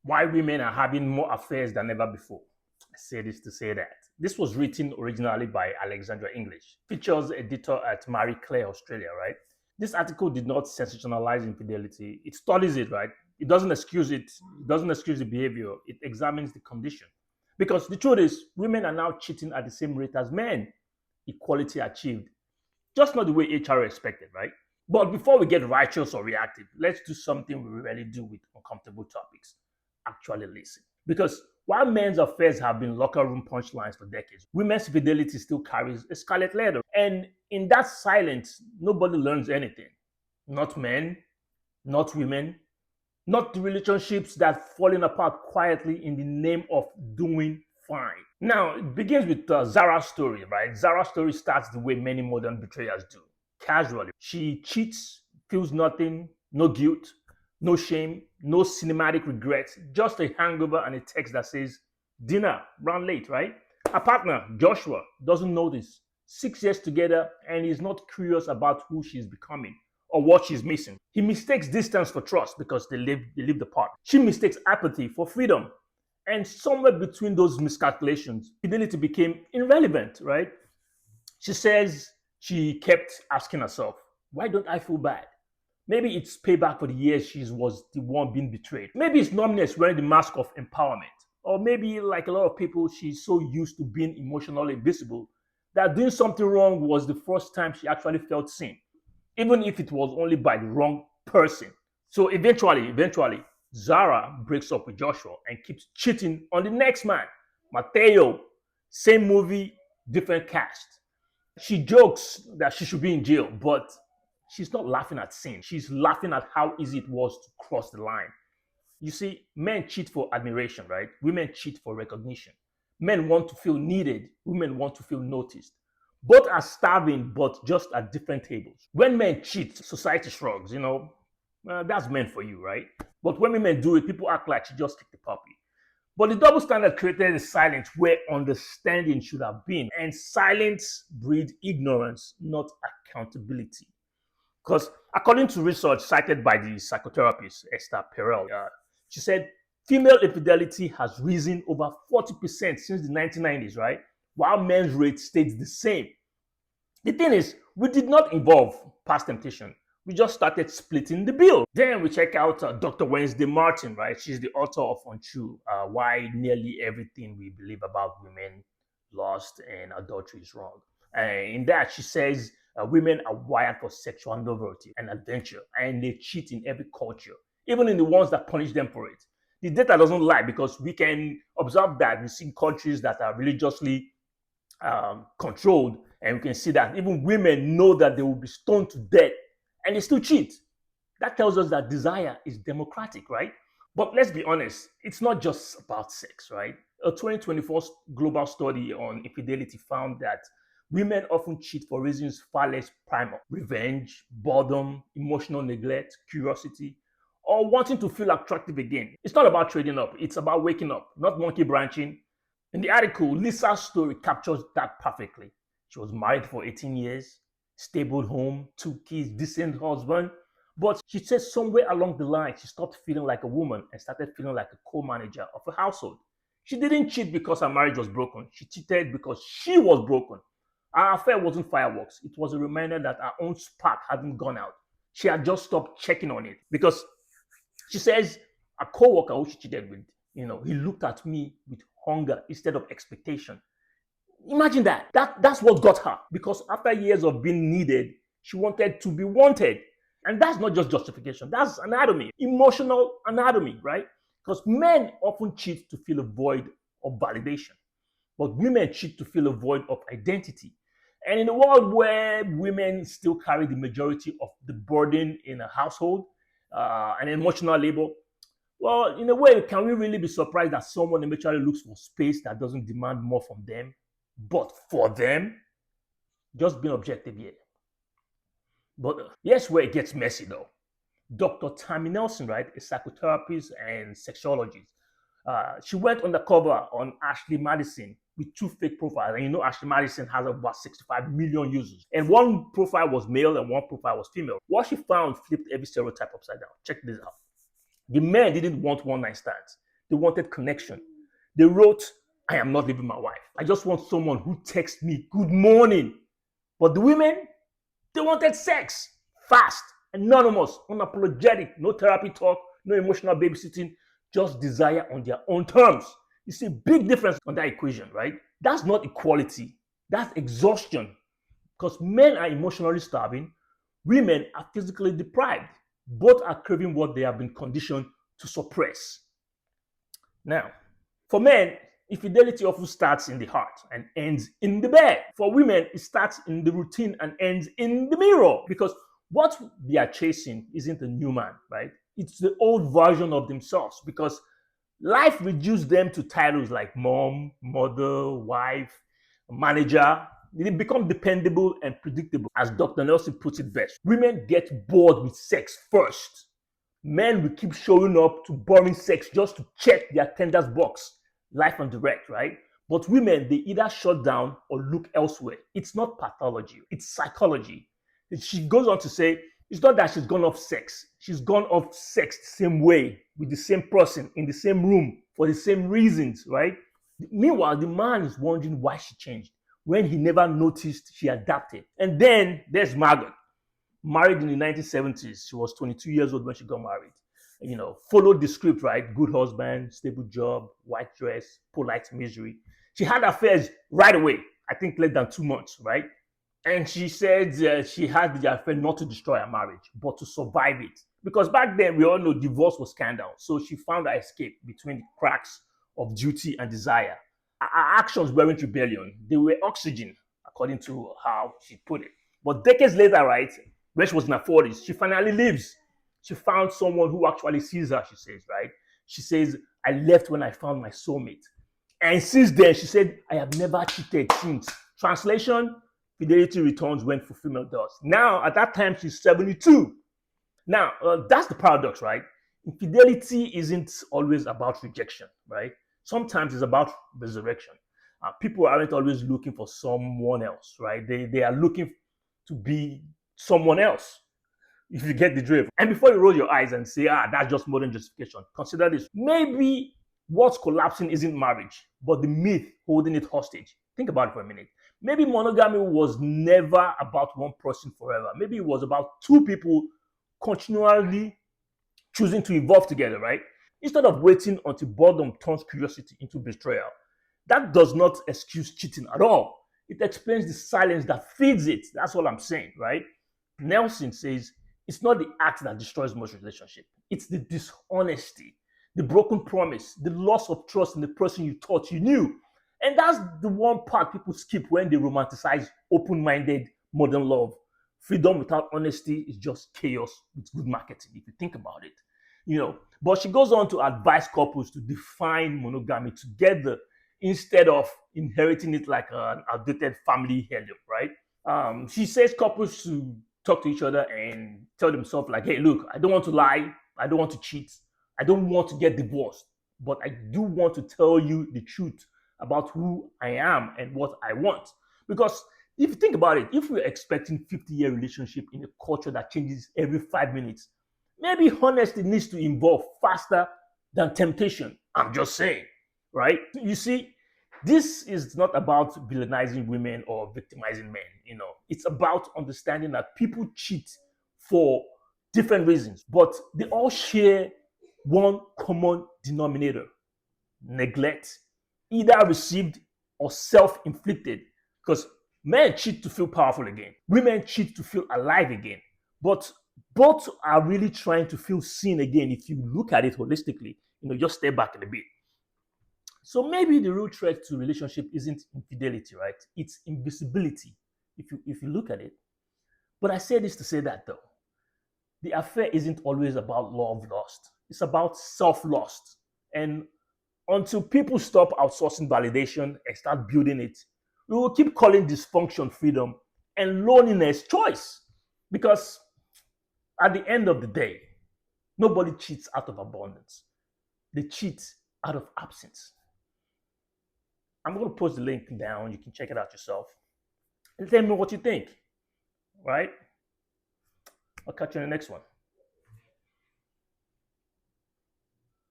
Why women are having more affairs than ever before. I say this to say that. This was written originally by Alexandra English, features editor at Marie Claire, Australia, right? This article did not sensationalize infidelity. It studies it, right? It doesn't excuse it. It doesn't excuse the behavior. It examines the condition. Because the truth is, women are now cheating at the same rate as men. Equality achieved. Just not the way HR expected, right? But before we get righteous or reactive, let's do something we rarely do with uncomfortable topics. Actually listen. Because while men's affairs have been locker room punchlines for decades, women's fidelity still carries a scarlet letter. And in that silence, nobody learns anything. Not men, not women, not the relationships that falling apart quietly in the name of doing fine. Now, it begins with Zara's story, right? Zara's story starts the way many modern betrayers do, casually. She cheats, feels nothing, no guilt, no shame, no cinematic regrets, just a hangover and a text that says, dinner, run late, right? Her partner, Joshua, doesn't know this. 6 years together, and he's not curious about who she's becoming or what she's missing. He mistakes distance for trust because they lived apart. She mistakes apathy for freedom. And somewhere between those miscalculations, fidelity became irrelevant, right? She says she kept asking herself, why don't I feel bad? Maybe it's payback for the years she was the one being betrayed. Maybe it's numbness wearing the mask of empowerment. Or maybe, like a lot of people, she's so used to being emotionally invisible that doing something wrong was the first time she actually felt seen, even if it was only by the wrong person. So eventually, Zara breaks up with Joshua and keeps cheating on the next man, Mateo. Same movie, different cast. She jokes that she should be in jail, but she's not laughing at sin. She's laughing at how easy it was to cross the line. You see, men cheat for admiration, right? Women cheat for recognition. Men want to feel needed, women want to feel noticed. Both are starving, but just at different tables. When men cheat, society shrugs, that's meant for you, right? But when women do it, people act like she just kicked the puppy. But the double standard created a silence where understanding should have been. And silence breeds ignorance, not accountability. Because according to research cited by the psychotherapist Esther Perel, she said female infidelity has risen over 40% since the 1990s, right? While men's rate stayed the same. The thing is, we did not evolve past temptation. We just started splitting the bill. Then we check out Dr. Wednesday Martin, right? She's the author of Untrue, Why Nearly Everything We Believe About Women, Lust, and Adultery is Wrong. In that, she says women are wired for sexual novelty and adventure, and they cheat in every culture, even in the ones that punish them for it. The data doesn't lie because we can observe that we see countries that are religiously controlled, and we can see that even women know that they will be stoned to death and they still cheat. That tells us that desire is democratic, right? But let's be honest, it's not just about sex, right? A 2024 global study on infidelity found that women often cheat for reasons far less primal: revenge, boredom, emotional neglect, curiosity, or wanting to feel attractive again. It's not about trading up, it's about waking up, not monkey branching. In the article, Lisa's story captures that perfectly. She was married for 18 years, stable home, 2 kids, decent husband. But she says somewhere along the line, she stopped feeling like a woman and started feeling like a co-manager of a household. She didn't cheat because her marriage was broken. She cheated because she was broken. Our affair wasn't fireworks. It was a reminder that her own spark hadn't gone out. She had just stopped checking on it because she says a co-worker who she cheated with, he looked at me with hunger instead of expectation. Imagine that. That's what got her. Because after years of being needed, she wanted to be wanted. And that's not just justification, that's anatomy, emotional anatomy, right? Because men often cheat to fill a void of validation, but women cheat to fill a void of identity. And in a world where women still carry the majority of the burden in a household and emotional labor, well, in a way, can we really be surprised that someone eventually looks for space that doesn't demand more from them, but for them? Just being objective here. But here's where it gets messy though. Dr. Tammy Nelson, right, a psychotherapist and sexologist, she went undercover on Ashley Madison with two fake profiles. And Ashley Madison has about 65 million users. And one profile was male and one profile was female. What she found flipped every stereotype upside down. Check this out. The men didn't want one night stands. They wanted connection. They wrote, I am not leaving my wife. I just want someone who texts me, good morning. But the women, they wanted sex, fast, anonymous, unapologetic, no therapy talk, no emotional babysitting, just desire on their own terms. You see, big difference on that equation, right? That's not equality, that's exhaustion. Because men are emotionally starving, women are physically deprived. Both are craving what they have been conditioned to suppress. Now, for men, infidelity often starts in the heart and ends in the bed. For women, it starts in the routine and ends in the mirror because what they are chasing isn't a new man, right? It's the old version of themselves because life reduced them to titles like mom, mother, wife, manager. They become dependable and predictable. As Dr. Nelson puts it best, women get bored with sex first. Men will keep showing up to boring sex just to check their attendance box, life and direct, right? But women, they either shut down or look elsewhere. It's not pathology, it's psychology. She goes on to say, it's not that she's gone off sex. She's gone off sex the same way, with the same person, in the same room, for the same reasons, right? Meanwhile, the man is wondering why she changed when he never noticed she adapted. And then there's Margaret, married in the 1970s. She was 22 years old when she got married. Followed the script, right? Good husband, stable job, white dress, polite misery. She had affairs right away, I think less than 2 months, right? And she said she had the affair not to destroy her marriage, but to survive it. Because back then, we all know divorce was scandal. So she found her escape between the cracks of duty and desire. Her actions weren't rebellion, they were oxygen, according to how she put it. But decades later, right, when she was in her 40s, she finally leaves. She found someone who actually sees her, she says, right? She says, I left when I found my soulmate. And since then, she said, I have never cheated since. Translation, fidelity returns when fulfillment does. Now, at that time, she's 72. Now, that's the paradox, right? Infidelity isn't always about rejection, right? Sometimes it's about resurrection. People aren't always looking for someone else, right? They are looking to be someone else, if you get the drift. And before you roll your eyes and say, that's just modern justification, consider this. Maybe what's collapsing isn't marriage, but the myth holding it hostage. Think about it for a minute. Maybe monogamy was never about one person forever. Maybe it was about two people continually choosing to evolve together, right? Instead of waiting until boredom turns curiosity into betrayal. That does not excuse cheating at all. It explains the silence that feeds it. That's all I'm saying, right? Nelson says it's not the act that destroys most relationship. It's the dishonesty, the broken promise, the loss of trust in the person you thought you knew. And that's the one part people skip when they romanticize open-minded modern love. Freedom without honesty is just chaos with good marketing, if you think about it. But she goes on to advise couples to define monogamy together instead of inheriting it like an outdated family heirloom, right? She says couples should talk to each other and tell themselves like, hey, look, I don't want to lie, I don't want to cheat, I don't want to get divorced, but I do want to tell you the truth about who I am and what I want. Because if you think about it, if we're expecting 50-year relationship in a culture that changes every 5 minutes, maybe honesty needs to evolve faster than temptation. I'm just saying, right? You see, this is not about villainizing women or victimizing men. It's about understanding that people cheat for different reasons, but they all share one common denominator: neglect, either received or self-inflicted. Because men cheat to feel powerful again, women cheat to feel alive again, but both are really trying to feel seen again. If you look at it holistically, just step back a bit. So maybe the real threat to relationship isn't infidelity, right? It's invisibility, if you look at it. But I say this to say that though, the affair isn't always about love lost. It's about self-lost. And until people stop outsourcing validation and start building it, we will keep calling dysfunction freedom and loneliness choice. Because at the end of the day, nobody cheats out of abundance. They cheat out of absence. I'm going to post the link down. You can check it out yourself. And tell me what you think. Right? I'll catch you in the next one.